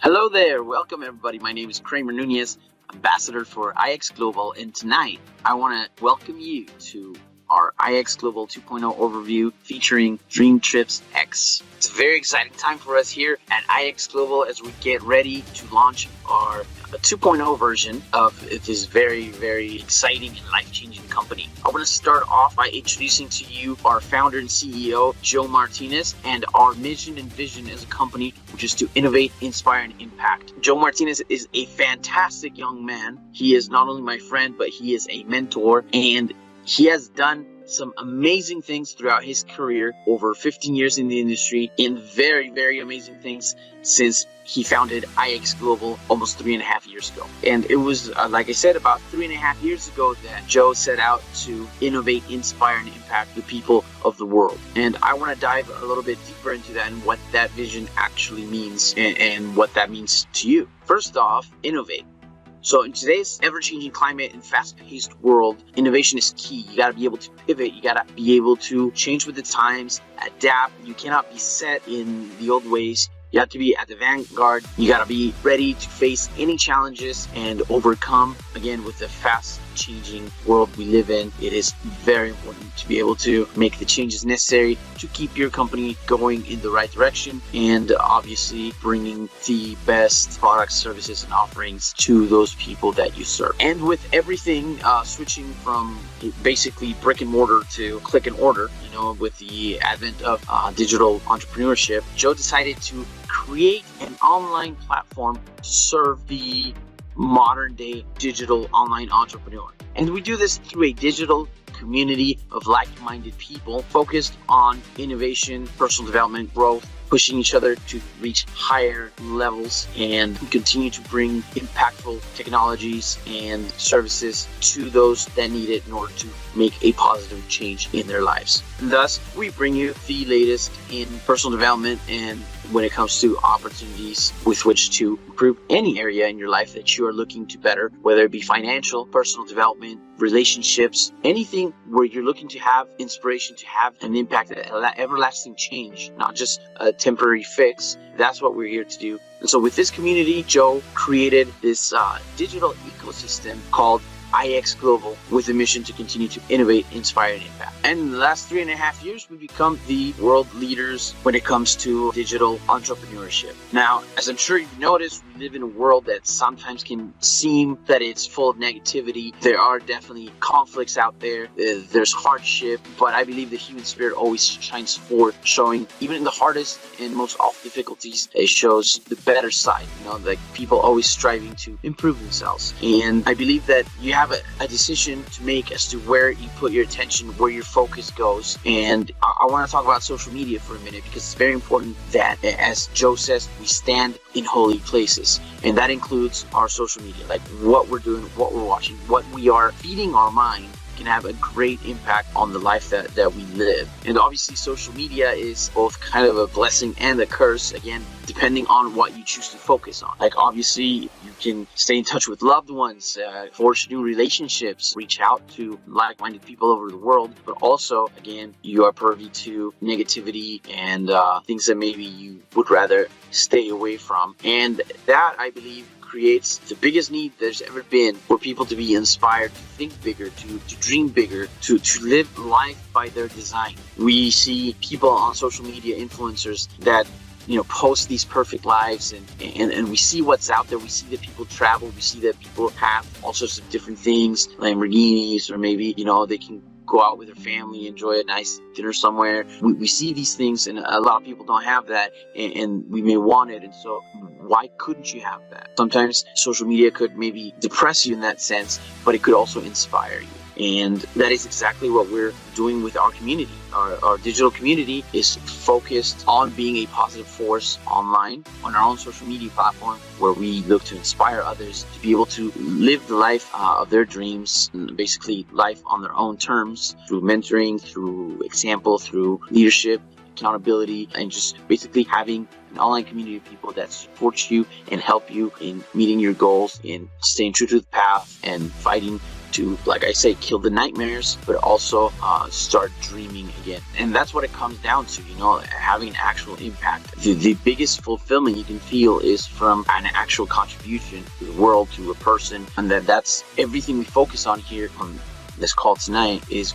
Hello there, welcome everybody. My name is Kramer Nunez, ambassador for IX Global, and tonight I want to welcome you to our IX Global 2.0 overview featuring DreamTripsX. It's a very exciting time for us here at IX Global as we get ready to launch our 2.0 version of this very, very exciting and life-changing company. I want to start off by introducing to you our founder and CEO, Joe Martinez, and our mission and vision as a company, which is to innovate, inspire, and impact. Joe Martinez is a fantastic young man. He is not only my friend, but he is a mentor, and he has done some amazing things throughout his career, over 15 years in the industry, and very, very amazing things since he founded IX Global almost 3.5 years ago. And it was, like I said, about 3.5 years ago that Joe set out to innovate, inspire, and impact the people of the world. And I want to dive a little bit deeper into that and what that vision actually means and what that means to you. First off, innovate. So in today's ever-changing climate and fast-paced world, innovation is key. You got to be able to pivot. You got to be able to change with the times, adapt. You cannot be set in the old ways. You have to be at the vanguard. You got to be ready to face any challenges and overcome. Again, with the fast-changing world we live in, it is very important to be able to make the changes necessary to keep your company going in the right direction and obviously bringing the best products, services, and offerings to those people that you serve. And with everything switching from basically brick and mortar to click and order, with the advent of digital entrepreneurship, Joe decided to create an online platform to serve the modern day digital online entrepreneur. And we do this through a digital community of like-minded people focused on innovation, personal development, growth, pushing each other to reach higher levels and continue to bring impactful technologies and services to those that need it in order to make a positive change in their lives. And thus, we bring you the latest in personal development and when it comes to opportunities with which to improve any area in your life that you are looking to better, whether it be financial, personal development, relationships, anything where you're looking to have inspiration, to have an impact, an everlasting change, not just a temporary fix. That's what we're here to do. And so with this community, Joe created this digital ecosystem called IX Global with a mission to continue to innovate, inspire, and impact. And in the last 3.5 years, we've become the world leaders when it comes to digital entrepreneurship. Now, as I'm sure you've noticed, we live in a world that sometimes can seem that it's full of negativity. There are definitely conflicts out there. There's hardship, but I believe the human spirit always shines forth, showing even in the hardest and most awful difficulties, it shows the better side, like people always striving to improve themselves. And I believe that you have a decision to make as to where you put your attention, where your focus goes. And I want to talk about social media for a minute because it's very important that, as Joe says, we stand in holy places. And that includes our social media, like what we're doing, what we're watching, what we are feeding our mind can have a great impact on the life that we live. And obviously social media is both kind of a blessing and a curse, again, depending on what you choose to focus on. Like obviously you can stay in touch with loved ones, forge new relationships, reach out to like-minded people over the world, but also, again, you are privy to negativity and things that maybe you would rather stay away from. And that, I believe, creates the biggest need there's ever been for people to be inspired, to think bigger, to dream bigger, to live life by their design. We see people on social media, influencers that post these perfect lives and we see what's out there. We see that people travel, we see that people have all sorts of different things, Lamborghinis, or maybe they can go out with their family, enjoy a nice dinner somewhere. We see these things, and a lot of people don't have that, and we may want it. And so why couldn't you have that? Sometimes social media could maybe depress you in that sense, but it could also inspire you. And that is exactly what we're doing with our community. Our digital community is focused on being a positive force online on our own social media platform, where we look to inspire others to be able to live the life of their dreams, basically life on their own terms, through mentoring, through example, through leadership, accountability, and just basically having an online community of people that support you and help you in meeting your goals, in staying true to the path, and fighting to, like I say, kill the nightmares, but also start dreaming again. And that's what it comes down to, having an actual impact. The biggest fulfillment you can feel is from an actual contribution to the world, to a person, and that's everything we focus on here on this call tonight is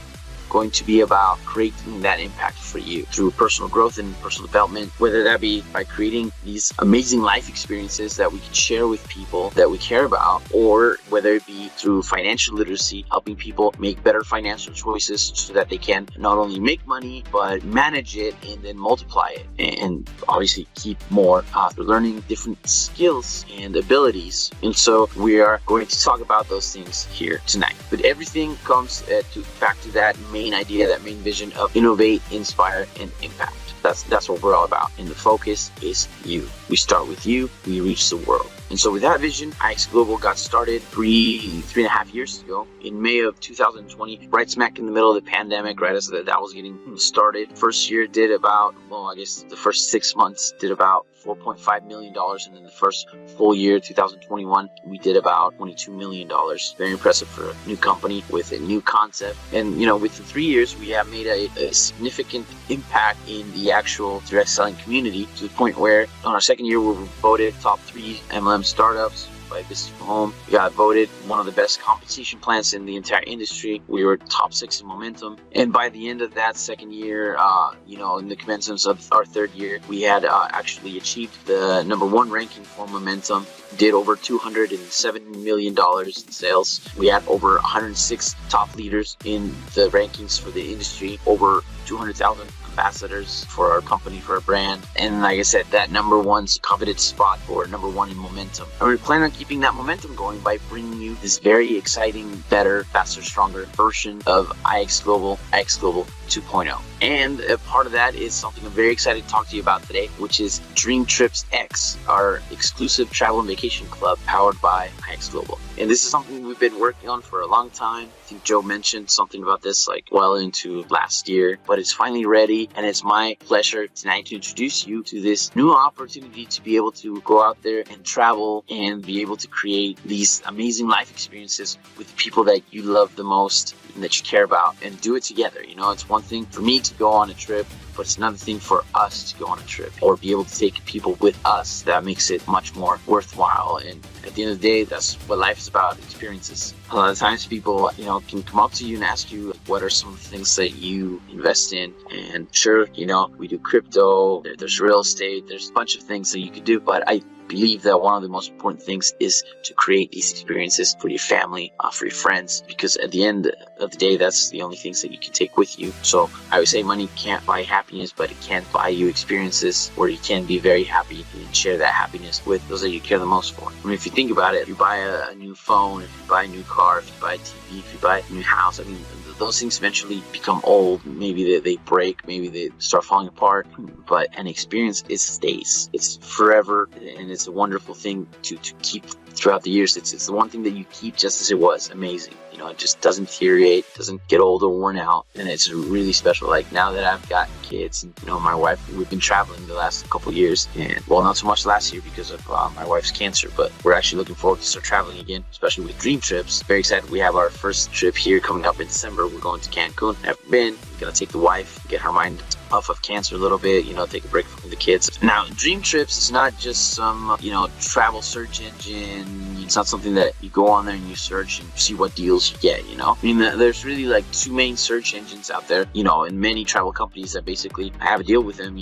going to be about creating that impact for you through personal growth and personal development, whether that be by creating these amazing life experiences that we can share with people that we care about, or whether it be through financial literacy, helping people make better financial choices so that they can not only make money, but manage it and then multiply it, and obviously keep more through learning different skills and abilities. And so we are going to talk about those things here tonight. But everything comes back to that main idea, that main vision of innovate, inspire, and impact. That's what we're all about. And the focus is you. We start with you, we reach the world. And so with that vision, IX Global got started three and a half years ago in May of 2020, right smack in the middle of the pandemic, right as that was getting started. First year did about, the first 6 months did about $4.5 million. And then the first full year, 2021, we did about $22 million. Very impressive for a new company with a new concept. And, within 3 years, we have made a significant impact in the actual direct selling community to the point where on our second year, we were voted top 3 MLM startups by Business from Home. We got voted one of the best compensation plans in the entire industry. We were top 6 in momentum. And by the end of that second year, in the commencement of our third year, we had actually achieved the #1 ranking for momentum, did over $207 million in sales. We had over 106 top leaders in the rankings for the industry, over 200,000 ambassadors for our company, for our brand. And like I said, that #1's coveted spot for #1 in momentum. And we plan on keeping that momentum going by bringing you this very exciting, better, faster, stronger version of IX Global 2.0. And a part of that is something I'm very excited to talk to you about today, which is DreamTripsX, our exclusive travel and vacation club powered by IX Global. And this is something we've been working on for a long time. I think Joe mentioned something about this well into last year, but it's finally ready. And it's my pleasure tonight to introduce you to this new opportunity to be able to go out there and travel and be able to create these amazing life experiences with the people that you love the most and that you care about, and do it together. It's one thing for me to go on a trip, but it's another thing for us to go on a trip or be able to take people with us. That makes it much more worthwhile. And at the end of the day, that's what life is about, experiences. A lot of times people, can come up to you and ask you, what are some of the things that you invest in? And sure, we do crypto, there's real estate, there's a bunch of things that you could do, but I believe that one of the most important things is to create these experiences for your family, for your friends, because at the end of the day, that's the only things that you can take with you. So I would say money can't buy happiness, but it can buy you experiences where you can be very happy and share that happiness with those that you care the most for. If you think about it, if you buy a new phone, if you buy a new car, if you buy a TV, if you buy a new house, those things eventually become old. Maybe they break, maybe they start falling apart, but an experience, it stays. It's forever, and it's a wonderful thing to keep throughout the years. It's the one thing that you keep just as it was. Amazing. It just doesn't deteriorate, doesn't get old or worn out, and it's really special. Now that I've got kids and my wife, we've been traveling the last couple years, and not so much last year because of my wife's cancer, but we're actually looking forward to start traveling again, especially with Dream Trips. Very excited. We have our first trip here coming up in December. We're going to Cancun. Never been. We're gonna take the wife, get her mind off of cancer a little bit, take a break from the kids. Now, Dream Trips is not just some, travel search engine. It's not something that you go on there and you search and see what deals you get, there's really 2 main search engines out there, and many travel companies that basically have a deal with them,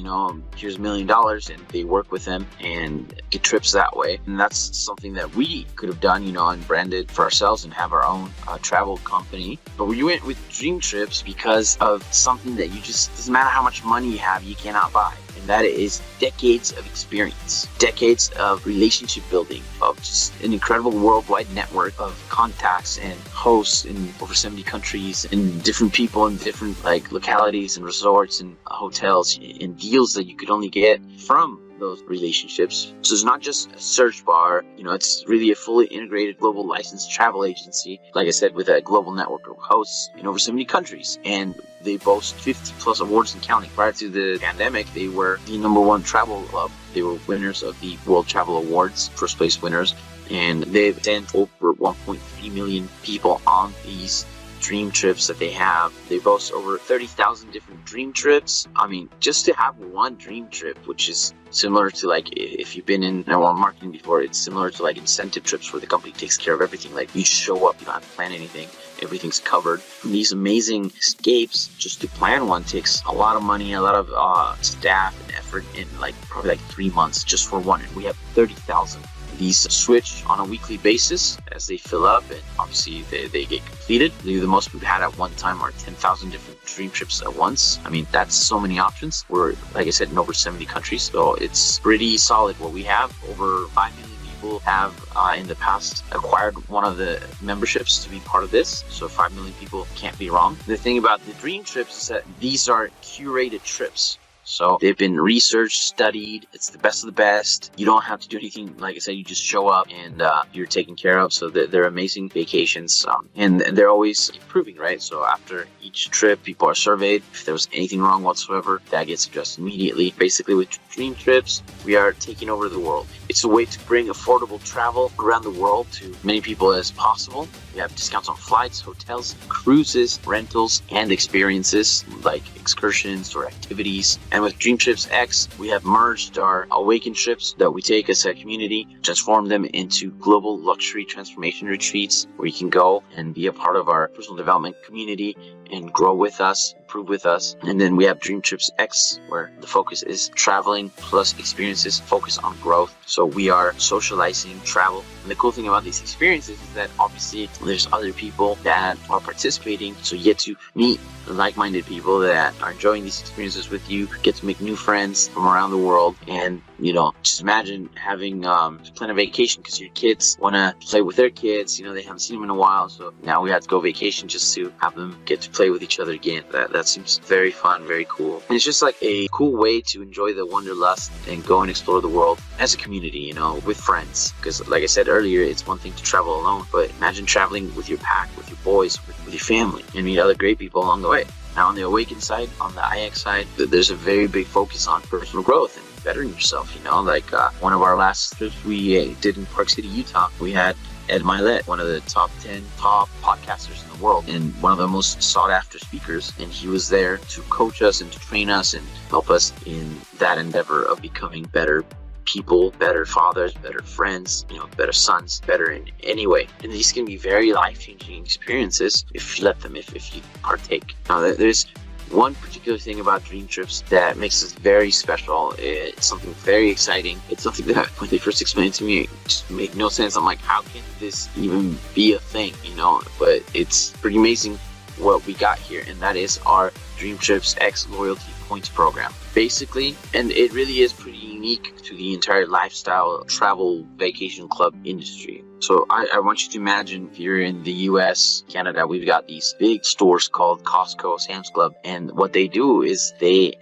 here's $1 million, and they work with them and get trips that way. And that's something that we could have done, and branded for ourselves and have our own travel company. But we went with Dream Trips because of something that doesn't matter how much money you have, you cannot buy. And that is decades of experience, decades of relationship building, of just an incredible worldwide network of contacts and hosts in over 70 countries, and different people in different localities and resorts and hotels, and deals that you could only get from those relationships. So it's not just a search bar, it's really a fully integrated global licensed travel agency, like I said, with a global network of hosts in over 70 countries. And they boast 50 plus awards and counting. Prior to the pandemic, they were the #1 travel club. They were winners of the World Travel Awards, first place winners. And they've sent over 1.3 million people on these dream trips that they have. They boast over 30,000 different dream trips. I mean, just to have one dream trip, which is similar to like if you've been in marketing before, it's similar to like incentive trips where the company takes care of everything. Like you show up, you don't have to plan anything. Everything's covered. These amazing escapes, just to plan one takes a lot of money, a lot of staff and effort in like probably like 3 months just for one. And we have 30,000. These switch on a weekly basis as they fill up, and obviously they get completed. The most we've had at one time are 10,000 different dream trips at once. I mean, that's so many options. We're, like I said, in over 70 countries, so it's pretty solid what we have. Over 5 million people have in the past acquired one of the memberships to be part of this, so 5 million people can't be wrong. The thing about the dream trips is that these are curated trips. So they've been researched, studied. It's the best of the best. You don't have to do anything. Like I said, you just show up and you're taken care of. So they're amazing vacations, and they're always improving, right? So after each trip, people are surveyed. If there was anything wrong whatsoever, that gets addressed immediately. Basically, with Dream Trips, we are taking over the world. It's a way to bring affordable travel around the world to many people as possible. We have discounts on flights, hotels, cruises, rentals, and experiences like excursions or activities. And with DreamTripsX, we have merged our Awaken trips that we take as a community, transform them into global luxury transformation retreats where you can go and be a part of our personal development community and grow with us, improve with us. And then we have DreamTripsX, where the focus is traveling plus experiences, focus on growth. So we are socializing travel. And the cool thing about these experiences is that obviously there's other people that are participating. So you get to meet like-minded people that are enjoying these experiences with you, get to make new friends from around the world. And, you know, just imagine having to plan a vacation because your kids want to play with their kids. You know, they haven't seen them in a while. So now we have to go vacation just to have them get to play with each other again. That seems very fun, very cool. And it's just like a cool way to enjoy the wanderlust and go and explore the world as a community, you know, with friends. Because like I said earlier, it's one thing to travel alone, but imagine traveling with your pack, with your boys, with your family, and meet other great people along the way. Now on the Awaken side, on the IX side, there's a very big focus on personal growth and bettering yourself, you know, like one of our last trips we did in Park City, Utah, we had Ed Milet, one of the top 10 podcasters in the world and one of the most sought after speakers. And he was there to coach us and to train us and help us in that endeavor of becoming better people, better fathers, better friends, you know, better sons, better in any way. And these can be very life-changing experiences if you let them, if you partake. Now, there's one particular thing about Dream Trips that makes us very special. It's something very exciting. It's something that when they first explained it to me, it just made no sense. I'm like, how can this even be a thing, you know? But it's pretty amazing what we got here, and that is our DreamTripsX loyalty points program. Basically, and it really is pretty unique to the entire lifestyle travel vacation club industry. So I want you to imagine if you're in the US, Canada, we've got these big stores called Costco, Sam's Club, and what they do is they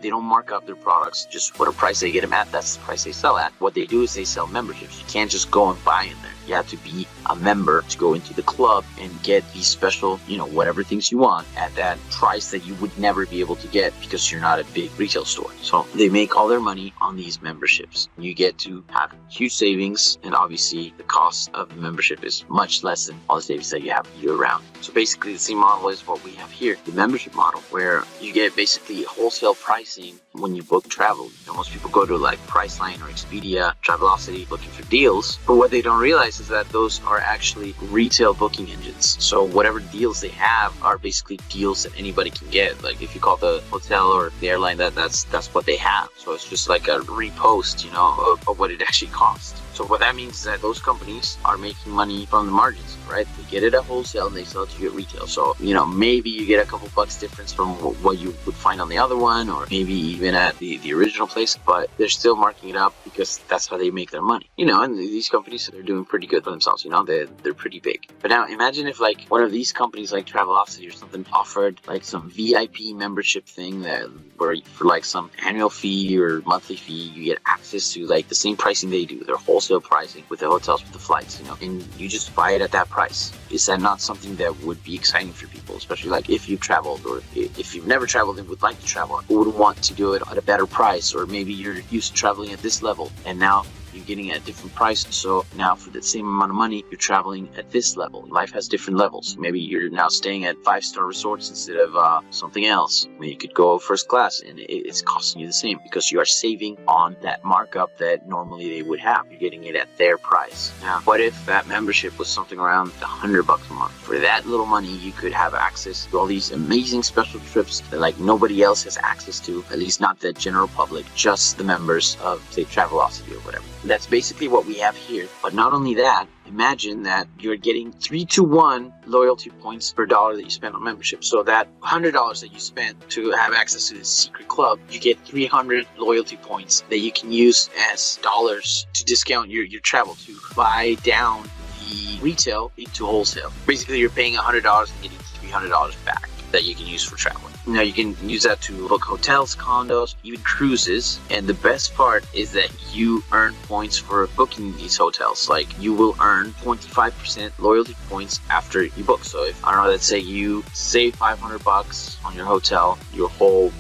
don't mark up their products, just what a price they get them at, that's the price they sell at. What they do is they sell memberships. You can't just go and buy in there. You have to be a member to go into the club and get these special, you know, whatever things you want at that price that you would never be able to get because you're not a big retail store. So they make all their money on these memberships. You get to have huge savings, and obviously the cost of the membership is much less than all the savings that you have year round. So basically the same model is what we have here, the membership model, where you get basically wholesale pricing when you book travel. You know, most people go to like Priceline or Expedia, Travelocity looking for deals, but what they don't realize is that those are actually retail booking engines. So whatever deals they have are basically deals that anybody can get. Like if you call the hotel or the airline, that's what they have. So it's just like a repost, you know, of what it actually costs. So what that means is that those companies are making money from the margins, right? They get it at wholesale and they sell it to you at retail. So, you know, maybe you get a couple bucks difference from what you would find on the other one, or maybe even at the original place, but they're still marking it up because that's how they make their money. You know, and these companies, they're doing pretty good for themselves, you know, they're pretty big. But now imagine if like one of these companies like Travelocity or something offered like some VIP membership thing that where for like some annual fee or monthly fee, you get access to like the same pricing they do, their wholesale pricing with the hotels, with the flights, you know, and you just buy it at that price. Is that not something that would be exciting for people, especially like if you've traveled, or if you've never traveled and would like to travel, who would want to do it at a better price? Or maybe you're used to traveling at this level and now you're getting at a different price. So now for the same amount of money, you're traveling at this level. Life has different levels. Maybe you're now staying at 5-star resorts instead of something else. Maybe you could go first class and it's costing you the same because you are saving on that markup that normally they would have. You're getting it at their price. Now, what if that membership was something around $100 a month? For that little money, you could have access to all these amazing special trips that like nobody else has access to, at least not the general public, just the members of, say, Travelocity or whatever. That's basically what we have here. But not only that, imagine that you're getting 3-to-1 loyalty points per dollar that you spend on membership. So that $100 that you spent to have access to this secret club, you get 300 loyalty points that you can use as dollars to discount your travel, to buy down the retail into wholesale. Basically, you're paying $100 and getting $300 back that you can use for traveling. Now you can use that to book hotels, condos, even cruises. And the best part is that you earn points for booking these hotels. Like you will earn 25% loyalty points after you book. So if, I don't know, let's say you save $500 on your hotel, your whole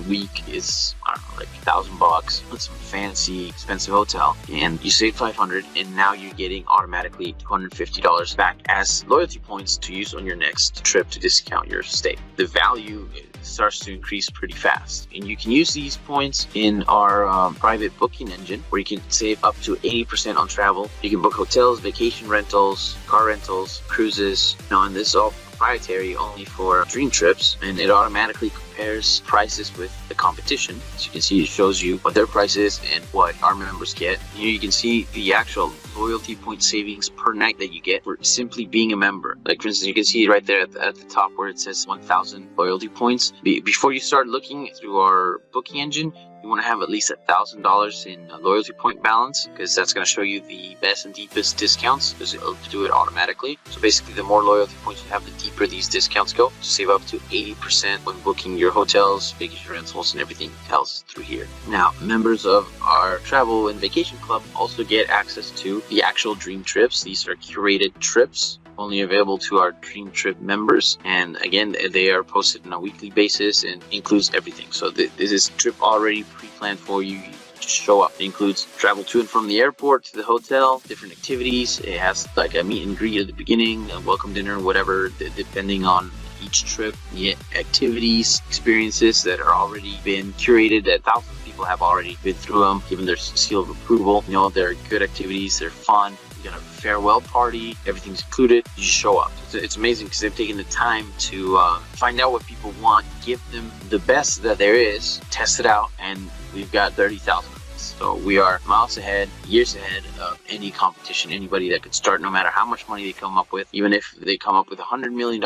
week is, I don't know, like $1,000 on some fancy expensive hotel, and you save $500, and now you're getting automatically $250 back as loyalty points to use on your next trip to discount your stay. The value starts to increase pretty fast, and you can use these points in our private booking engine where you can save up to 80% on travel. You can book hotels, vacation rentals, car rentals, cruises. And this is all proprietary only for DreamTrips, and it automatically compares prices with the competition. As you can see, it shows you what their price is and what our members get. Here you can see the actual loyalty point savings per night that you get for simply being a member. Like for instance, you can see right there at the top where it says 1,000 loyalty points. Before you start looking through our booking engine, you want to have at least $1,000 in loyalty point balance, because that's going to show you the best and deepest discounts, because it'll do it automatically. So basically, the more loyalty points you have, the deeper these discounts go. To save up to 80% when booking your hotels, vacation rentals, and everything else through here. Now, members of our travel and vacation club also get access to the actual Dream Trips. These are curated trips, only available to our Dream Trip members, and again, they are posted on a weekly basis and includes everything. So this is trip already pre-planned for you. You just show up. It includes travel to and from the airport to the hotel, different activities. It has like a meet and greet at the beginning, a welcome dinner, whatever, depending on each trip. The activities, experiences that are already been curated, that thousands of people have already been through them, given their seal of approval. They're good activities, they're fun. You got a farewell party, everything's included. You just show up. It's amazing because they've taken the time to find out what people want, give them the best that there is, test it out, and we've got 30,000 of this. So we are miles ahead, years ahead of any competition, anybody that could start, no matter how much money they come up with. Even if they come up with $100 million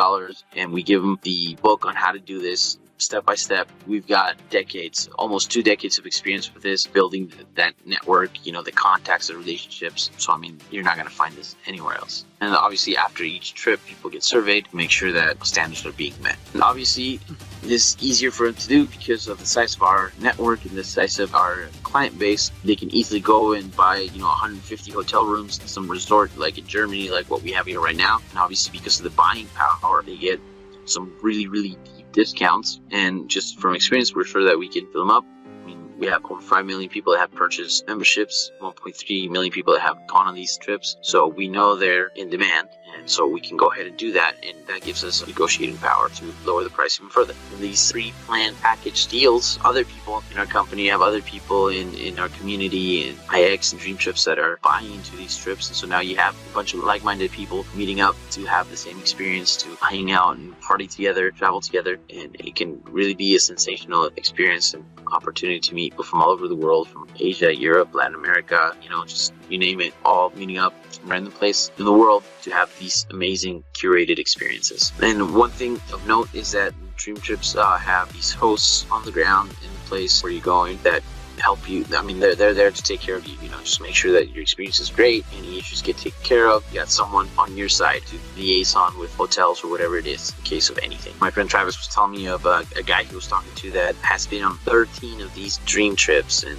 and we give them the book on how to do this step by step, we've got decades, almost 2 decades of experience with this, building that network, the contacts, the relationships. So, you're not going to find this anywhere else. And obviously, after each trip, people get surveyed to make sure that standards are being met. And obviously, this is easier for them to do because of the size of our network and the size of our client base. They can easily go and buy, 150 hotel rooms in some resort, like in Germany, like what we have here right now. And obviously, because of the buying power, they get some really, really deep discounts. And just from experience, we're sure that we can fill them up. We have over 5 million people that have purchased memberships, 1.3 million people that have gone on these trips. So we know they're in demand, and so we can go ahead and do that, and that gives us negotiating power to lower the price even further. And these 3 plan package deals, other people in our company have other people in our community, in IX and DreamTrips, that are buying into these trips. And so now you have a bunch of like-minded people meeting up to have the same experience, to hang out and party together, travel together, and it can really be a sensational experience and opportunity to meet people from all over the world, from Asia, Europe, Latin America, just you name it, all meeting up from random place in the world to have these amazing curated experiences. And one thing of note is that DreamTrips have these hosts on the ground in the place where you're going that help you. They're there to take care of you. Just make sure that your experience is great, any issues get taken care of. You got someone on your side to liaison with hotels or whatever it is in case of anything. My friend Travis was telling me of a guy he was talking to that has been on 13 of these dream trips, and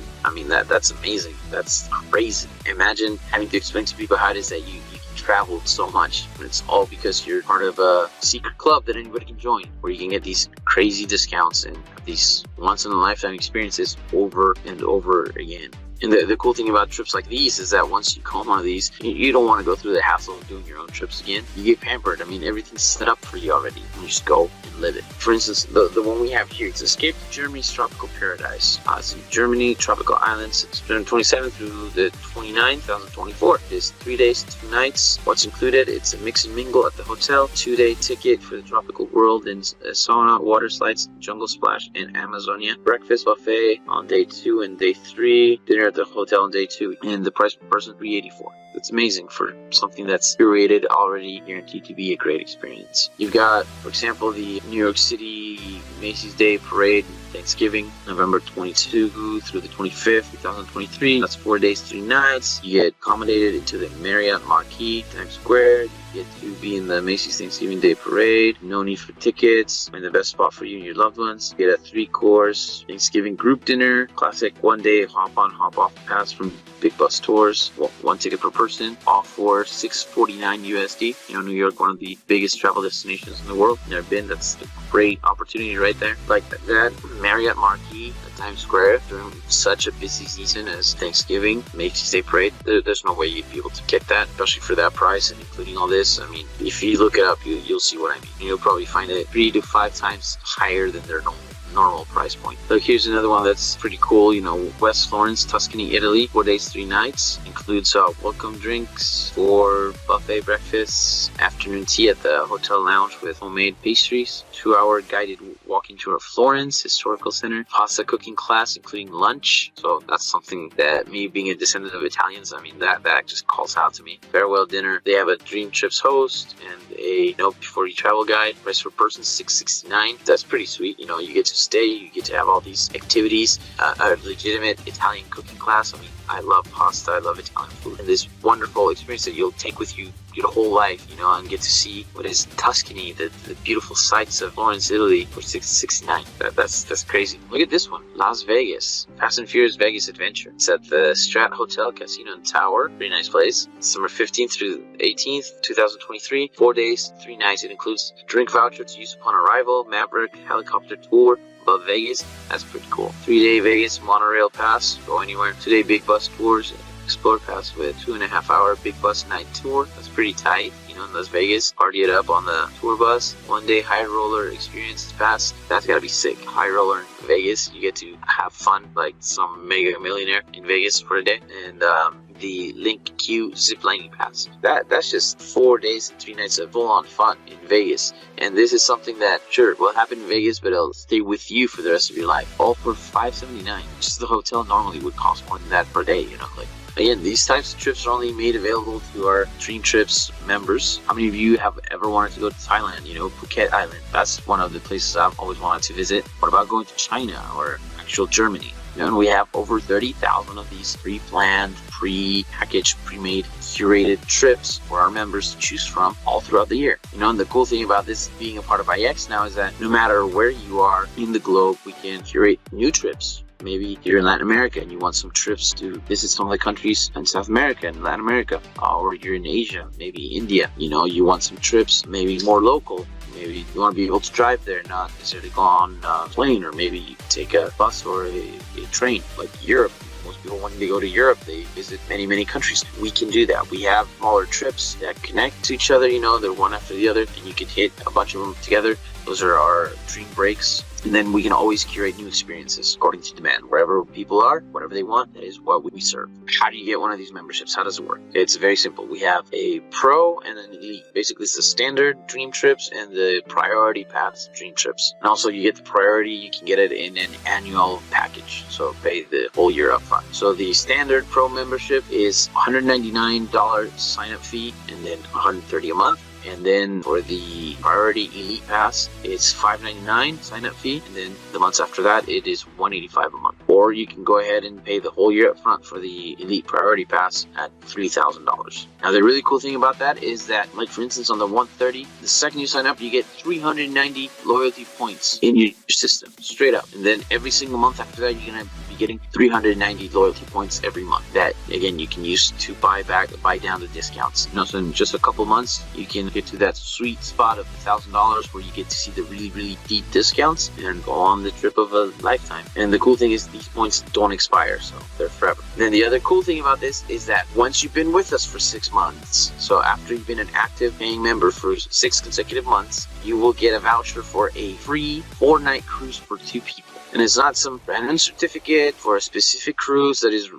that's amazing. That's crazy. Imagine having to explain to people how it is that you traveled so much, and it's all because you're part of a secret club that anybody can join, where you can get these crazy discounts and these once-in-a-lifetime experiences over and over again. And the cool thing about trips like these is that once you go on one of these, you don't want to go through the hassle of doing your own trips again. You get pampered. I mean, everything's set up for you already. You just go and live it. For instance, the one we have here, it's Escape to Germany's Tropical Paradise. It's in Germany, tropical islands, September 27th through the 29th, 2024. It's 3 days, 2 nights. What's included? It's a mix and mingle at the hotel, 2-day ticket for the tropical world, and a sauna, water slides, jungle splash, and Amazonia. Breakfast buffet on day 2 and day 3. Dinner at the hotel on day 2, and the price per person $384. That's amazing for something that's curated, already guaranteed to be a great experience. You've got, for example, the New York City Macy's Day Parade, Thanksgiving, November 22 through the 25th, 2023. That's 4 days, 3 nights. You get accommodated into the Marriott Marquis, Times Square. You get to be in the Macy's Thanksgiving Day Parade. No need for tickets. Find the best spot for you and your loved ones. You get a 3-course Thanksgiving group dinner. Classic 1-day hop-on, hop-off pass from Big Bus Tours. 1 ticket per person. All for $649 USD. You know, New York, one of the biggest travel destinations in the world. Never been. That's a great opportunity right there. Like that Marriott Marquis at Times Square during such a busy season as Thanksgiving, Macy's Day Parade. There's no way you'd be able to get that, especially for that price and including all this. I mean, if you look it up, you'll see what I mean. You'll probably find it 3 to 5 times higher than their normal price point. So here's another one that's pretty cool. You know, West Florence, Tuscany, Italy, 4 days, 3 nights. Includes welcome drinks for buffet breakfasts, afternoon tea at the hotel lounge with homemade pastries, 2-hour guided walking tour of Florence Historical Center, pasta cooking class including lunch. So that's something that, me being a descendant of Italians, I mean, that just calls out to me. Farewell dinner. They have a DreamTrips host and a note before you travel guide. Price per person $669. That's pretty sweet. You know, you get to stay, you get to have all these activities, a legitimate Italian cooking class. I mean, I love pasta, I love Italian food, and this wonderful experience that you'll take with you your whole life, you know, and get to see what is Tuscany, the beautiful sights of Florence, Italy for $669. That's crazy. Look at this one, Las Vegas, Fast and Furious Vegas Adventure. It's at the Strat Hotel, Casino and Tower. Pretty nice place. December 15th through 18th, 2023. 4 days, 3 nights. It includes a drink voucher to use upon arrival, Maverick helicopter tour above Vegas. That's pretty cool. 3-day Vegas monorail pass. Go anywhere. 2-day big bus tours. Explore pass with 2.5-hour big bus night tour. That's pretty tight. You know, in Las Vegas, party it up on the tour bus. 1-day high roller experience pass. That's gotta be sick. High roller in Vegas. You get to have fun like some mega millionaire in Vegas for a day. And the Link Q ziplining pass. That's just 4 days and 3 nights of full-on fun in Vegas. And this is something that, sure, will happen in Vegas, but it'll stay with you for the rest of your life. All for $579. Just the hotel normally would cost more than that per day, you know, like. Again, these types of trips are only made available to our DreamTrips members. How many of you have ever wanted to go to Thailand? You know, Phuket Island. That's one of the places I've always wanted to visit. What about going to China or actual Germany? You know, and we have over 30,000 of these pre-planned, pre-packaged, pre-made, curated trips for our members to choose from all throughout the year. You know, and the cool thing about this being a part of IX now is that no matter where you are in the globe, we can curate new trips. Maybe you're in Latin America and you want some trips to visit some of the countries in South America and Latin America, or you're in Asia, maybe India. You know, you want some trips, maybe more local. Maybe you want to be able to drive there, not necessarily go on a plane, or maybe you take a bus or a train, like Europe. Most people, when they go to Europe, they visit many countries. We can do that. We have smaller trips that connect to each other, you know, they're one after the other, and you can hit a bunch of them together. Those are our dream breaks. And then we can always curate new experiences according to demand. Wherever people are, whatever they want, that is what we serve. How do you get one of these memberships? How does it work? It's very simple. We have a Pro and an Elite. Basically, it's the standard Dream Trips and the Priority Pass Dream Trips. And also, you get the Priority, you can get it in an annual package. So pay the whole year up front. So the standard Pro membership is $199 sign-up fee and then $130 a month. And then for the Priority Elite Pass, it's $599 sign-up fee, and then the months after that, it is $185 a month. Or you can go ahead and pay the whole year up front for the Elite Priority Pass at $3,000. Now, the really cool thing about that is that, like for instance, on the 130, the second you sign up, you get 390 loyalty points in your system, straight up. And then every single month after that, you're gonna be getting 390 loyalty points every month that, again, you can use to buy down the discounts. So in just a couple months, you can get to that sweet spot of $1,000 where you get to see the really, really deep discounts and go on the trip of a lifetime. And the cool thing is these points don't expire, so they're forever. And then the other cool thing about this is that once you've been with us for 6 months, so after you've been an active paying member for 6 consecutive months, you will get a voucher for a free 4-night cruise for 2 people. And it's not some random certificate for a specific cruise that is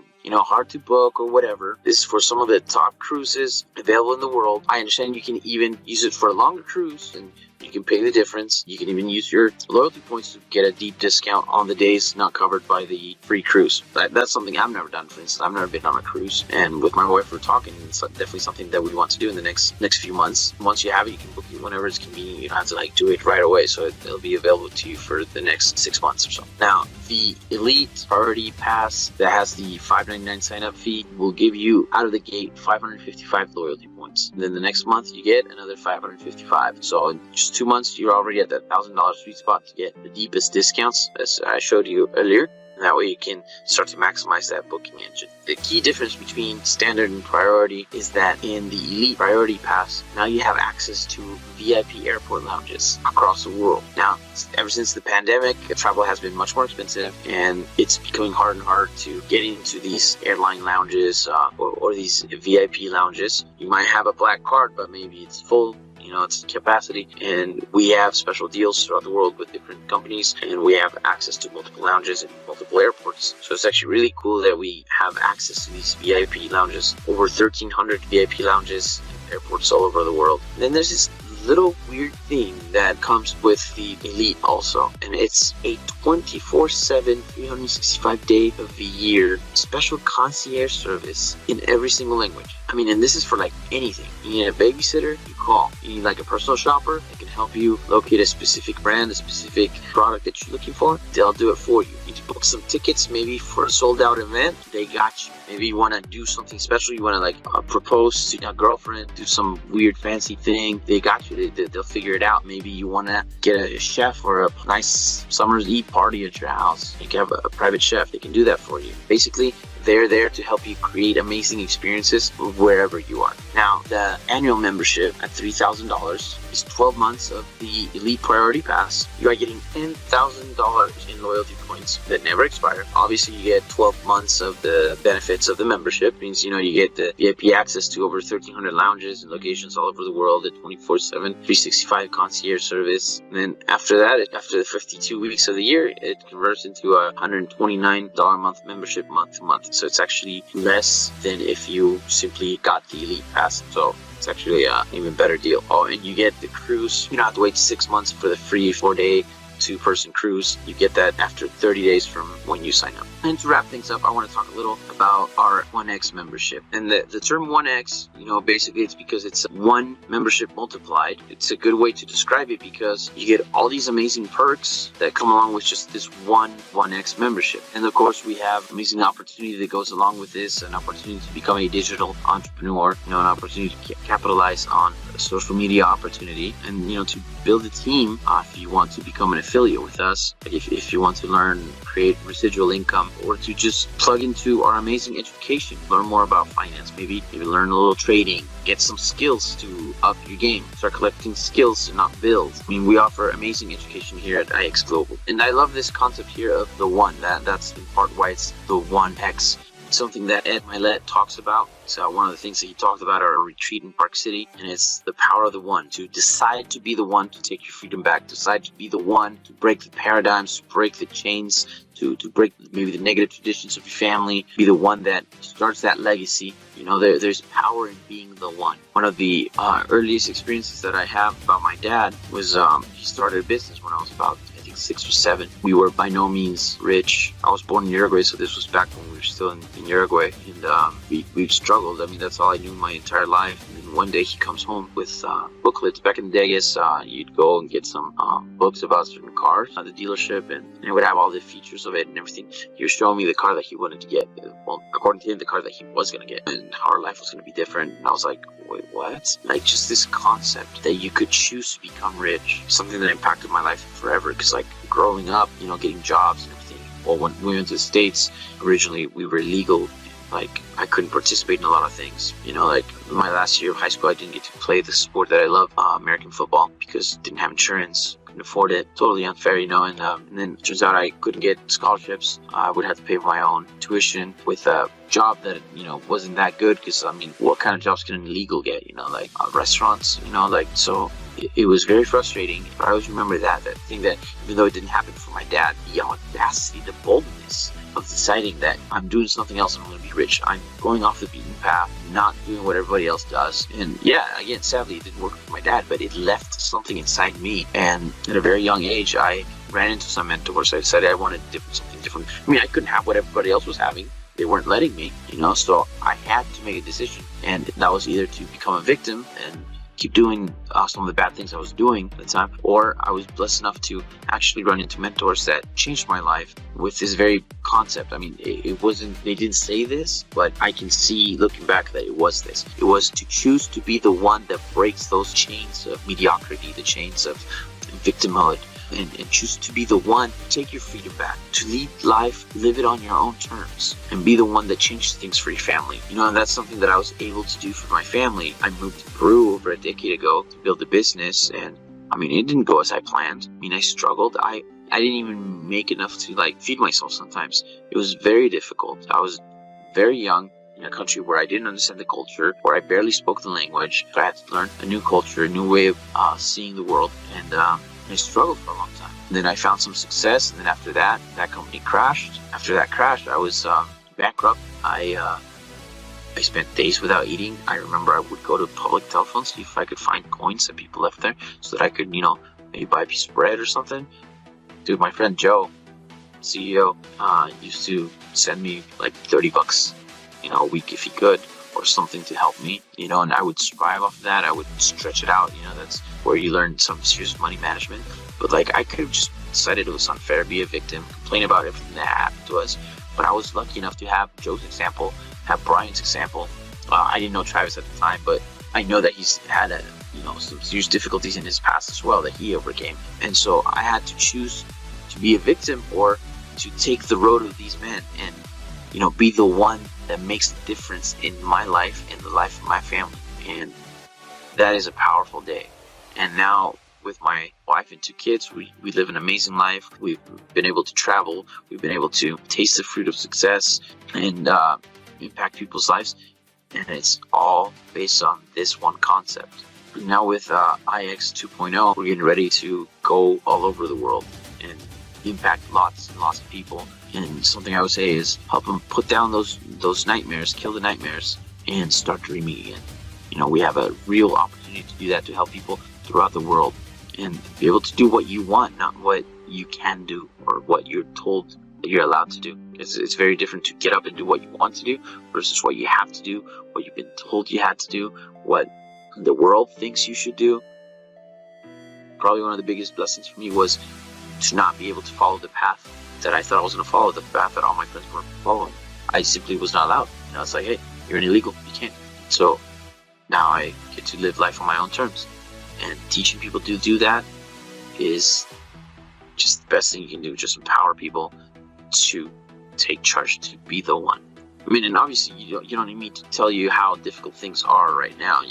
hard to book or whatever. This is for some of the top cruises available in the world. I understand you can even use it for a longer cruise and you can pay the difference. You can even use your loyalty points to get a deep discount on the days not covered by the free cruise. That's something I've never done, for instance. I've never been on a cruise, and with my wife we're talking. It's definitely something that we want to do in the next few months. Once you have it, you can book it whenever it's convenient. You don't have to do it right away, so it'll be available to you for the next 6 months or so. Now, the Elite Priority Pass that has the $5.99 sign-up fee will give you out of the gate 555 loyalty points. And then the next month you get another 555. So in just 2 months, you're already at that $1,000 sweet spot to get the deepest discounts, as I showed you earlier. And that way you can start to maximize that booking engine. The key difference between standard and priority is that in the Elite Priority Pass, now you have access to VIP airport lounges across the world. Now, ever since the pandemic, travel has been much more expensive, and it's becoming harder and harder to get into these airline lounges or these VIP lounges. You might have a black card, but maybe it's full. It's capacity, and we have special deals throughout the world with different companies, and we have access to multiple lounges and multiple airports. So it's actually really cool that we have access to these VIP lounges, over 1,300 VIP lounges in airports all over the world. And then there's this little weird thing that comes with the Elite also, and it's a 24/7 365-day of the year special concierge service in every single language. And this is for anything. You need a babysitter, you call. You need a personal shopper that can help you locate a specific brand, a specific product that you're looking for. They'll do it for you. You need to book some tickets maybe for a sold out event. They got you. Maybe you want to do something special. You want to propose to your girlfriend, do some weird fancy thing. They got you. They'll figure it out. Maybe you want to get a chef or a nice summer's eve party at your house. You can have a private chef. They can do that for you. Basically, they're there to help you create amazing experiences wherever you are. Now, the annual membership at $3,000 is 12 months of the Elite Priority Pass. You are getting $10,000 in loyalty points that never expire. Obviously, you get 12 months of the benefits of the membership. It means, you get the VIP access to over 1,300 lounges and locations all over the world, at 24/7, 365 concierge service. And then after that, after the 52 weeks of the year, it converts into a $129 a month membership month to month. So it's actually less than if you simply got the Elite Pass. So it's actually an even better deal. Oh, and you get the cruise. You don't have to wait 6 months for the free 4-day 2-person cruise. You get that after 30 days from when you sign up. And to wrap things up, I want to talk a little about our OneX membership. And the term OneX, basically it's because it's one membership multiplied. It's a good way to describe it because you get all these amazing perks that come along with just this one OneX membership. And of course, we have amazing opportunity that goes along with this, an opportunity to become a digital entrepreneur, an opportunity to capitalize on a social media opportunity, and to build a team if you want to become an affiliate with us, if you want to learn, create residual income, or to just plug into our amazing education, learn more about finance, maybe learn a little trading, get some skills to up your game, start collecting skills to not build. We offer amazing education here at IX Global. And I love this concept here of the one. That's in part why it's the OneX. Something that Ed Milet talks about. So one of the things that he talked about at our retreat in Park City, and it's the power of the one, to decide to be the one to take your freedom back, decide to be the one to break the paradigms, to break the chains, to break maybe the negative traditions of your family, be the one that starts that legacy. There's power in being the one. One of the earliest experiences that I have about my dad was he started a business when I was about 6 or 7. We were by no means rich. I was born in Uruguay, so this was back when we were still in Uruguay, and we've struggled. That's all I knew my entire life. And then one day he comes home with booklets. Back in the day, I guess you'd go and get some books about certain cars at the dealership, and it would have all the features of it and everything. He was showing me the car that he wanted to get. Well, according to him, the car that he was going to get, and how our life was going to be different. And I was like, wait, what? Just this concept that you could choose to become rich, something that impacted my life forever. Because growing up, getting jobs and everything, Well, when we went to the States, originally we were illegal. Like, I couldn't participate in a lot of things. Like my last year of high school, I didn't get to play the sport that I love, American football, because I didn't have insurance, couldn't afford it. Totally unfair, and then it turns out I couldn't get scholarships. I would have to pay for my own tuition with a job that, wasn't that good, because, what kind of jobs can an illegal get, like restaurants, so it was very frustrating. But I always remember that thing, that even though it didn't happen for my dad, the audacity, the boldness of deciding that I'm doing something else and I'm going to be rich. I'm going off the beaten path, not doing what everybody else does. And yeah, again, sadly, it didn't work for my dad, but it left something inside me. And at a very young age, I ran into some mentors. I decided I wanted something different. I couldn't have what everybody else was having. They weren't letting me, so I had to make a decision. And that was either to become a victim and keep doing some of the bad things I was doing at the time, or I was blessed enough to actually run into mentors that changed my life with this very concept. It wasn't, they didn't say this, but I can see looking back that it was this. It was to choose to be the one that breaks those chains of mediocrity, the chains of victimhood, and choose to be the one to take your freedom back, to lead life, live it on your own terms, and be the one that changes things for your family. And that's something that I was able to do for my family. I moved to Peru over a decade ago to build a business, and it didn't go as I planned. I struggled. I didn't even make enough to feed myself sometimes. It was very difficult. I was very young in a country where I didn't understand the culture, where I barely spoke the language. So I had to learn a new culture, a new way of seeing the world, and I struggled for a long time. And then I found some success, and then after that company crashed. After that crash, I was bankrupt. I spent days without eating. I remember I would go to public telephones, see if I could find coins that people left there, so that I could, maybe buy a piece of bread or something. Dude, my friend Joe, CEO, used to send me like $30, a week if he could, or something to help me, and I would survive off of that. I would stretch it out, that's where you learn some serious money management. But I could have just decided it was unfair, be a victim, complain about everything that happened to us. But I was lucky enough to have Joe's example, have Brian's example. I didn't know Travis at the time, but I know that he's had some serious difficulties in his past as well that he overcame. And so I had to choose to be a victim or to take the road of these men and, be the one that makes the difference in my life and the life of my family. And that is a powerful day. And now with my wife and 2 kids, we live an amazing life. We've been able to travel. We've been able to taste the fruit of success and impact people's lives. And it's all based on this one concept. Now with IX 2.0, we're getting ready to go all over the world and impact lots and lots of people. And something I would say is help them put down those nightmares, kill the nightmares, and start dreaming again. We have a real opportunity to do that, to help people throughout the world and be able to do what you want, not what you can do or what you're told that you're allowed to do. It's very different to get up and do what you want to do versus what you have to do, what you've been told you had to do, what the world thinks you should do. Probably one of the biggest blessings for me was to not be able to follow the path that I thought I was going to follow, the path that all my friends were following. I simply was not allowed. It's like, hey, you're an illegal, you can't. So now I get to live life on my own terms. And teaching people to do that is just the best thing you can do. Just empower people to take charge, to be the one. And obviously you don't need me to tell you how difficult things are right now,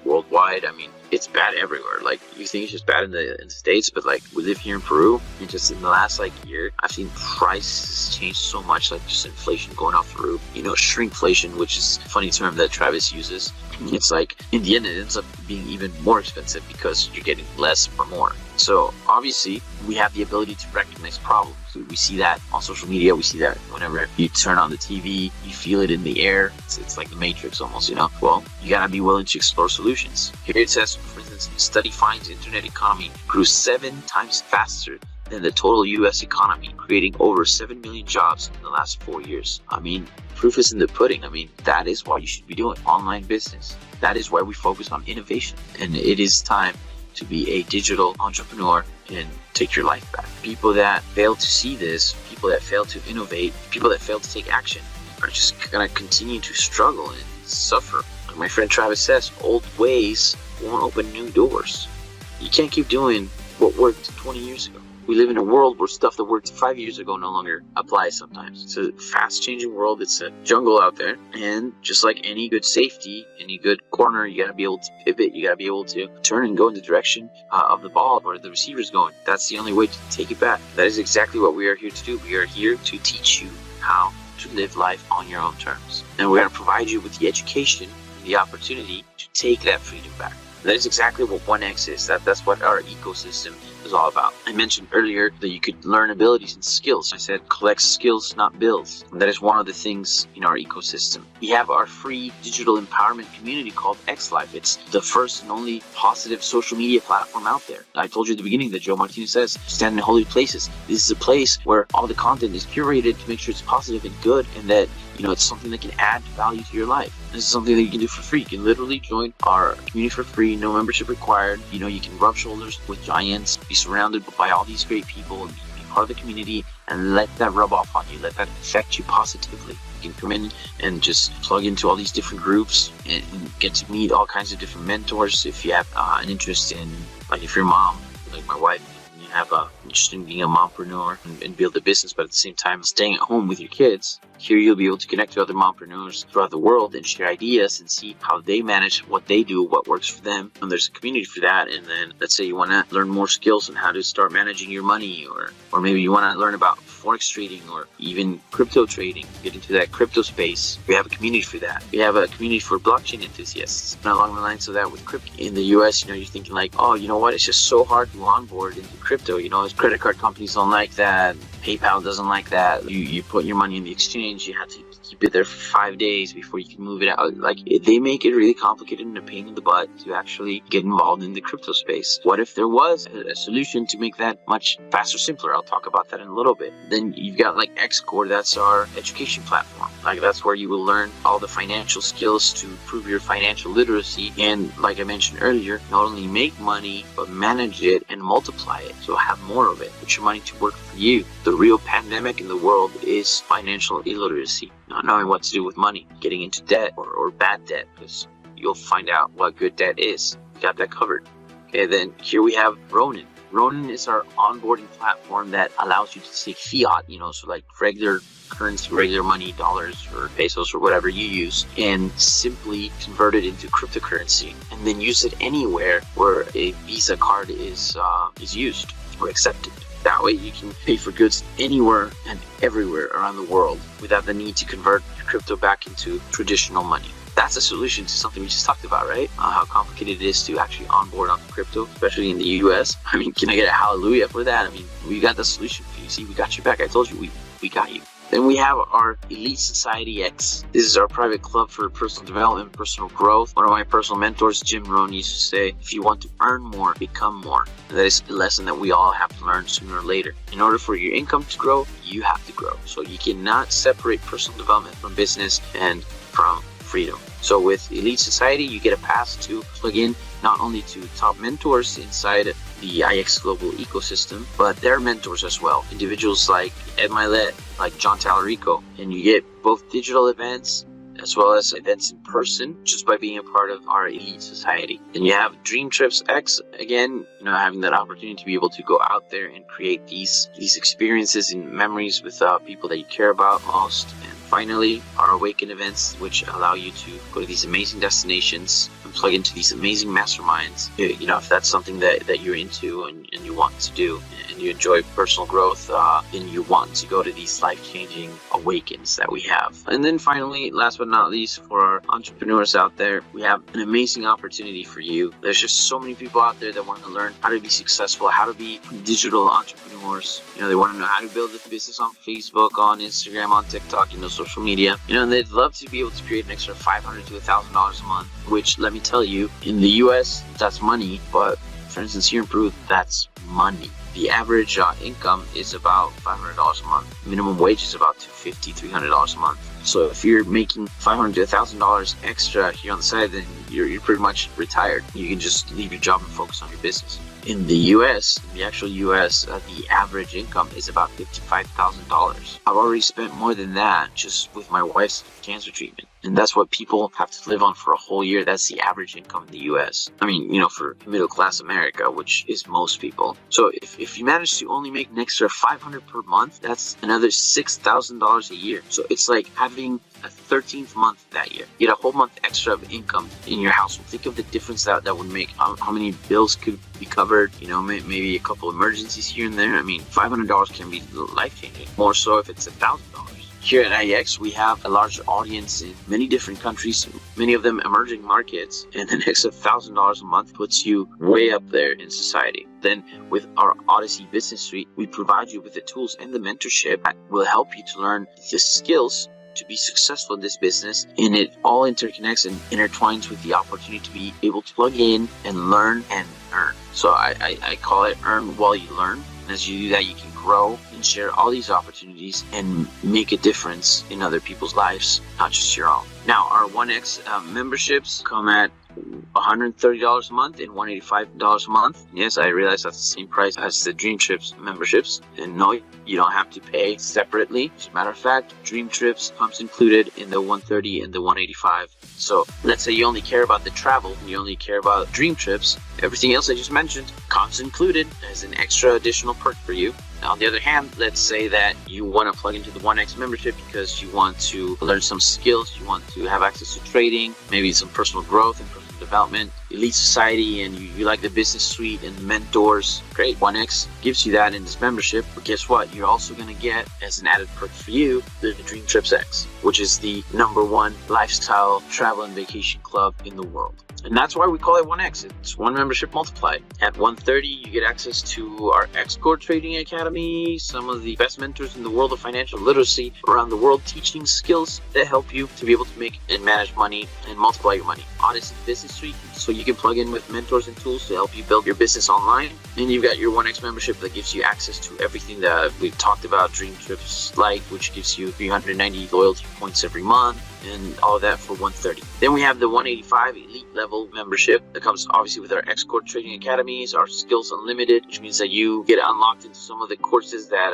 worldwide. It's bad everywhere. You think it's just bad in the States, but we live here in Peru, and just in the last year, I've seen prices change so much, just inflation going off the roof, shrinkflation, which is a funny term that Travis uses. It's in the end, it ends up being even more expensive because you're getting less for more. So obviously we have the ability to recognize problems. We see that on social media. We see that whenever you turn on the TV, you feel it in the air. It's like the Matrix almost, Well, you gotta be willing to explore solutions. Here it says, for instance, study finds the internet economy grew 7 times faster than the total US economy, creating over 7 million jobs in the last 4 years. Proof is in the pudding. That is why you should be doing online business. That is why we focus on innovation. And it is time to be a digital entrepreneur and take your life back. People that fail to see this, people that fail to innovate, people that fail to take action are just gonna continue to struggle and suffer. Like my friend Travis says, old ways won't open new doors. You can't keep doing what worked 20 years ago. we live in a world where stuff that worked 5 years ago no longer applies sometimes. It's a fast-changing world. It's a jungle out there. And just like any good safety, any good corner, you got to be able to pivot. You got to be able to turn and go in the direction of the ball where the receiver's going. That's the only way to take it back. That is exactly what we are here to do. We are here to teach you how to live life on your own terms. And we're going to provide you with the education and the opportunity to take that freedom back. That is exactly what OneX is. That's what our ecosystem is all about. I mentioned earlier that you could learn abilities and skills. I said collect skills, not bills. And that is one of the things in our ecosystem. We have our free digital empowerment community called XLife. It's the first and only positive social media platform out there. I told you at the beginning that Joe Martinez says, stand in holy places. This is a place where all the content is curated to make sure it's positive and good, and that it's something that can add value to your life. This is something that you can do for free. You can literally join our community for free, no membership required. You can rub shoulders with giants, be surrounded by all these great people, and be part of the community, and let that rub off on you. Let that affect you positively. You can come in and just plug into all these different groups and get to meet all kinds of different mentors. If you have an interest in, like if you're a mom, like my wife, you have an interest in being a mompreneur and build a business, but at the same time staying at home with your kids, here you'll be able to connect to other mompreneurs throughout the world and share ideas and see how they manage what they do, what works for them. And there's a community for that. And then let's say you want to learn more skills on how to start managing your money, or maybe you want to learn about forex trading or even crypto trading, get into that crypto space. We have a community for that. We have a community for blockchain enthusiasts. And along the lines of that with crypto in the US, you're thinking like, oh, you know what? It's just so hard to onboard into crypto. Credit card companies don't like that. PayPal doesn't like that. You put your money in the exchange, you have to keep it there for 5 days before you can move it out. They make it really complicated and a pain in the butt to actually get involved in the crypto space. What if there was a solution to make that much faster, simpler? I'll talk about that in a little bit. Then you've got Xcore, that's our education platform. That's where you will learn all the financial skills to improve your financial literacy. And like I mentioned earlier, not only make money, but manage it and multiply it. So have more of it. Put your money to work for you. The real pandemic in the world is financial illiteracy. Not knowing what to do with money, getting into debt or bad debt, because you'll find out what good debt is. We got that covered. Okay, then here we have RONIN. RONIN is our onboarding platform that allows you to take fiat, so like regular currency, regular money, dollars or pesos or whatever you use, and simply convert it into cryptocurrency, and then use it anywhere where a Visa card is used or accepted. That way you can pay for goods anywhere and everywhere around the world without the need to convert crypto back into traditional money. That's a solution to something we just talked about, right? How complicated it is to actually onboard onto crypto, especially in the US. Can I get a hallelujah for that? We got the solution for you. See, we got you back. I told you, we got you. Then we have our Elite Society X. This is our private club for personal development, personal growth. One of my personal mentors, Jim Rohn, used to say, if you want to earn more, become more. And that is a lesson that we all have to learn sooner or later. In order for your income to grow, you have to grow. So you cannot separate personal development from business and from freedom. So with Elite Society, you get a pass to plug in not only to top mentors inside the IX Global ecosystem, but their mentors as well. Individuals like Ed Milet, like John Tallarico, and you get both digital events as well as events in person just by being a part of our Elite Society. Then you have DreamTripsX, again, having that opportunity to be able to go out there and create these experiences and memories with people that you care about most. And finally, our Awaken events, which allow you to go to these amazing destinations and plug into these amazing masterminds. If that's something that you're into and you want to do, and you enjoy personal growth, then you want to go to these life-changing awakens that we have. And then finally, last but not least, for our entrepreneurs out there, we have an amazing opportunity for you. There's just so many people out there that want to learn how to be successful, how to be digital entrepreneurs. They want to know how to build a business on Facebook, on Instagram, on TikTok, social media. And they'd love to be able to create an extra $500 to $1,000 a month, which, let me tell you, in the US, that's money, but for instance, here in Peru, that's money. The average income is about $500 a month. Minimum wage is about $250, $300 a month. So if you're making $500 to $1,000 extra here on the side, then you're pretty much retired. You can just leave your job and focus on your business. In the US, the actual US, the average income is about $55,000. I've already spent more than that just with my wife's cancer treatment. And that's what people have to live on for a whole year. That's the average income in the US. I mean, for middle class America, which is most people. So if you manage to only make an extra $500 per month, that's another $6,000 a year. So it's like having a 13th month that year. You get a whole month extra of income in your household. Think of the difference that would make. How many bills could be covered? Maybe a couple emergencies here and there. I mean, $500 can be life-changing. More so if it's $1,000. Here at IEX, we have a large audience in many different countries, many of them emerging markets, and an extra $1,000 a month puts you way up there in society. Then with our Odyssey Business Suite, we provide you with the tools and the mentorship that will help you to learn the skills to be successful in this business, and it all interconnects and intertwines with the opportunity to be able to plug in and learn and earn. So I call it earn while you learn. And as you do that, you can grow and share all these opportunities and make a difference in other people's lives, not just your own. Now, our OneX memberships come at $130 a month and $185 a month. Yes, I realize that's the same price as the DreamTrips memberships. And no, you don't have to pay separately. As a matter of fact, DreamTrips comes included in the $130 and the $185. So let's say you only care about the travel and you only care about DreamTrips. Everything else I just mentioned comes included as an extra additional perk for you. Now, on the other hand, let's say that you want to plug into the OneX membership because you want to learn some skills, you want to have access to trading, maybe some personal growth and personal development, elite society, and you like the business suite and the mentors. Great, OneX gives you that in this membership. But guess what? You're also going to get, as an added perk for you, the DreamTripsX, which is the #1 lifestyle travel and vacation club in the world. And that's why we call it OneX. It's one membership multiplied. At $130, you get access to our X-Core Trading Academy, some of the best mentors in the world of financial literacy around the world, teaching skills that help you to be able to make and manage money and multiply your money. Odyssey Business Suite, so you can plug in with mentors and tools to help you build your business online. And you've got your OneX membership that gives you access to everything that we've talked about, DreamTrips Lite, which gives you 390 loyalty points every month, and all of that for $130. Then we have the $185 elite level membership that comes obviously with our X-Core Trading Academies, our Skills Unlimited, which means that you get unlocked into some of the courses that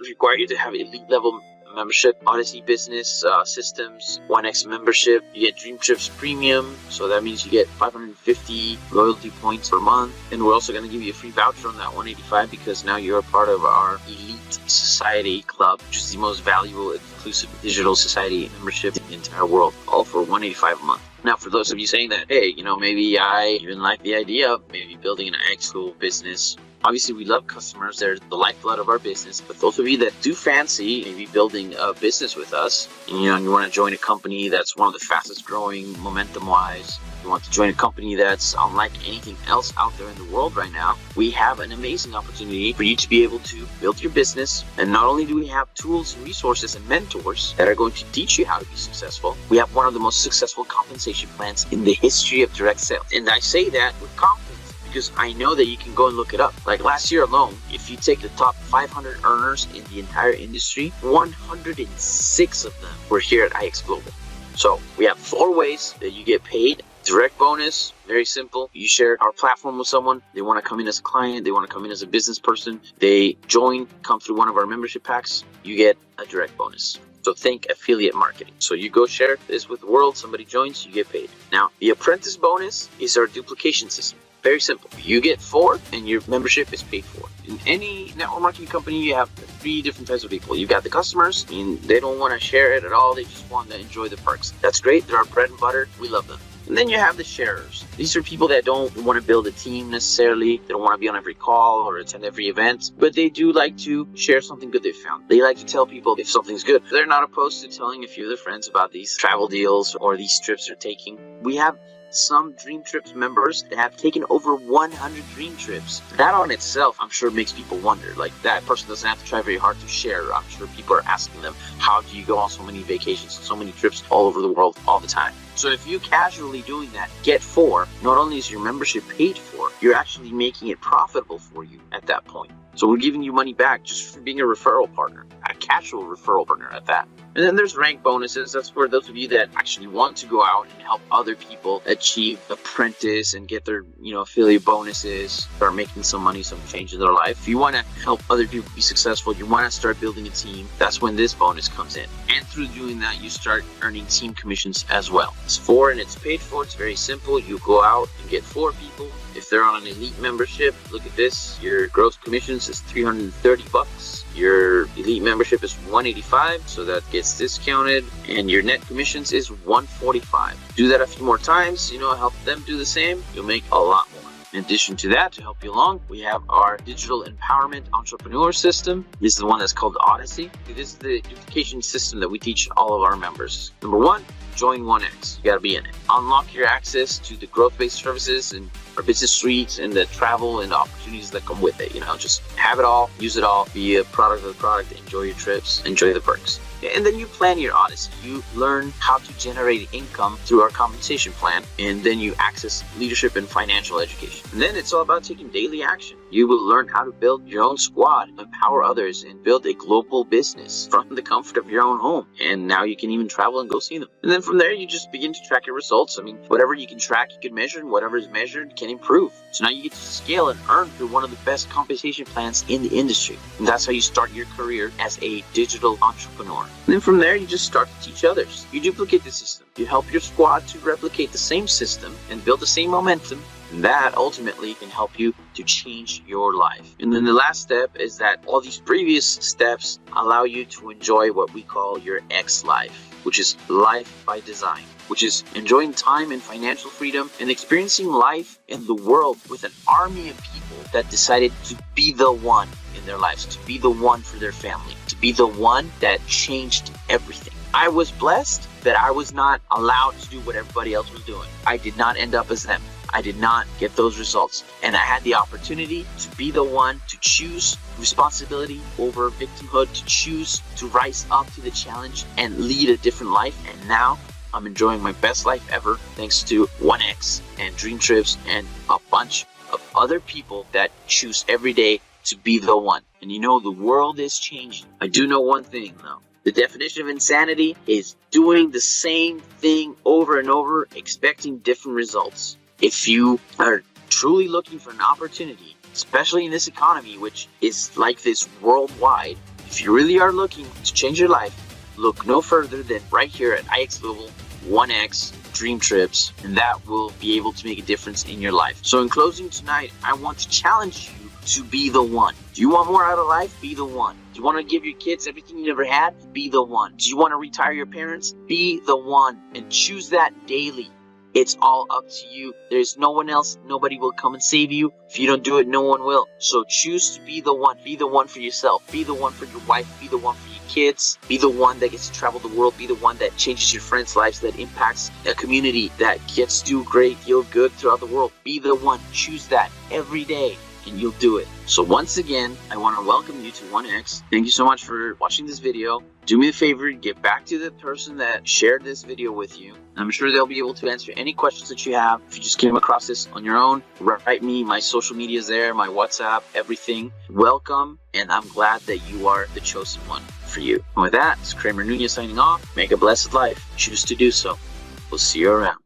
require you to have elite level membership. Odyssey Business Systems, OneX membership. You get DreamTrips Premium, so that means you get 550 loyalty points per month. And we're also going to give you a free voucher on that $185 because now you're a part of our Elite Society Club, which is the most valuable inclusive digital society membership in the entire world, all for $185 a month. Now, for those of you saying that, hey, maybe I even like the idea of maybe building an X-School business. Obviously, we love customers. They're the lifeblood of our business. But those of you that do fancy maybe building a business with us, and you want to join a company that's one of the fastest growing momentum-wise, you want to join a company that's unlike anything else out there in the world right now, we have an amazing opportunity for you to be able to build your business. And not only do we have tools and resources and mentors that are going to teach you how to be successful, we have one of the most successful compensation plans in the history of direct sales. And I say that with confidence, because I know that you can go and look it up. Like last year alone, if you take the top 500 earners in the entire industry, 106 of them were here at IX Global. So we have 4 ways that you get paid. Direct bonus, very simple. You share our platform with someone. They want to come in as a client. They want to come in as a business person. They come through one of our membership packs. You get a direct bonus. So think affiliate marketing. So you go share this with the world. Somebody joins, you get paid. Now, the apprentice bonus is our duplication system. Very simple. You get 4 and your membership is paid for. In any network marketing company, you have 3 different types of people. You've got the customers, and they don't want to share it at all. They just want to enjoy the perks. That's great. They're our bread and butter. We love them. And then you have the sharers. These are people that don't want to build a team necessarily. They don't want to be on every call or attend every event, but they do like to share something good they've found. They like to tell people if something's good. They're not opposed to telling a few of their friends about these travel deals or these trips they're taking. We have some DreamTrips members that have taken over 100 dream trips. That on itself, I'm sure, makes people wonder. Like, that person doesn't have to try very hard to share. I'm sure people are asking them, how do you go on so many vacations, so many trips all over the world all the time? So if you casually doing that, get 4, not only is your membership paid for, you're actually making it profitable for you at that point. So we're giving you money back just for being a referral partner, a casual referral partner at that. And then there's rank bonuses. That's for those of you that actually want to go out and help other people achieve apprentice and get their, affiliate bonuses, start making some money, some change in their life. If you want to help other people be successful, you want to start building a team, that's when this bonus comes in. And through doing that, you start earning team commissions as well. It's for and it's paid for. It's very simple. You go out and get 4 people. If they're on an elite membership, look at this. Your gross commissions is $330. Your elite membership is $185, so that gets discounted, and your net commissions is $145. Do that a few more times, help them do the same, you'll make a lot more. In addition to that, to help you along, we have our digital empowerment entrepreneur system. This is the one that's called Odyssey. This is the education system that we teach all of our members. Number 1, join OneX. You gotta be in it. Unlock your access to the growth-based services and our business suites and the travel and the opportunities that come with it. Just have it all, use it all, be a product of the product, enjoy your trips, enjoy the perks. And then you plan your Odyssey. You learn how to generate income through our compensation plan, and then you access leadership and financial education. And then it's all about taking daily action. You will learn how to build your own squad, empower others, and build a global business from the comfort of your own home. And now you can even travel and go see them. And then from there, you just begin to track your results. Whatever you can track, you can measure, and whatever is measured can improve. So now you get to scale and earn through one of the best compensation plans in the industry. And that's how you start your career as a digital entrepreneur. And then from there, you just start to teach others. You duplicate the system. You help your squad to replicate the same system and build the same momentum. And that ultimately can help you to change your life. And then the last step is that all these previous steps allow you to enjoy what we call your X life, which is life by design, which is enjoying time and financial freedom and experiencing life in the world with an army of people that decided to be the one in their lives, to be the one for their family, to be the one that changed everything. I was blessed that I was not allowed to do what everybody else was doing. I did not end up as them. I did not get those results. And I had the opportunity to be the one to choose responsibility over victimhood, to choose to rise up to the challenge and lead a different life. And now I'm enjoying my best life ever thanks to OneX and DreamTrips and a bunch of other people that choose every day to be the one. And the world is changing. I do know one thing though. The definition of insanity is doing the same thing over and over, expecting different results. If you are truly looking for an opportunity, especially in this economy, which is like this worldwide, if you really are looking to change your life, look no further than right here at IX Global, OneX, DreamTrips, and that will be able to make a difference in your life. So in closing tonight, I want to challenge you to be the one. Do you want more out of life? Be the one. Do you want to give your kids everything you never had? Be the one. Do you want to retire your parents? Be the one, and choose that daily. It's all up to you. There's no one else. Nobody will come and save you. If you don't do it, no one will. So choose to be the one. Be the one for yourself. Be the one for your wife. Be the one for your kids. Be the one that gets to travel the world. Be the one that changes your friends' lives, that impacts a community, that gets to do a great deal of good throughout the world. Be the one. Choose that every day, and you'll do it. So once again, I want to welcome you to OneX. Thank you so much for watching this video. Do me a favor, get back to the person that shared this video with you. I'm sure they'll be able to answer any questions that you have. If you just came across this on your own, write me. My social media is there, my WhatsApp, everything. Welcome, and I'm glad that you are the chosen one for you. And with that, it's Kramer Nunez signing off. Make a blessed life. Choose to do so. We'll see you around.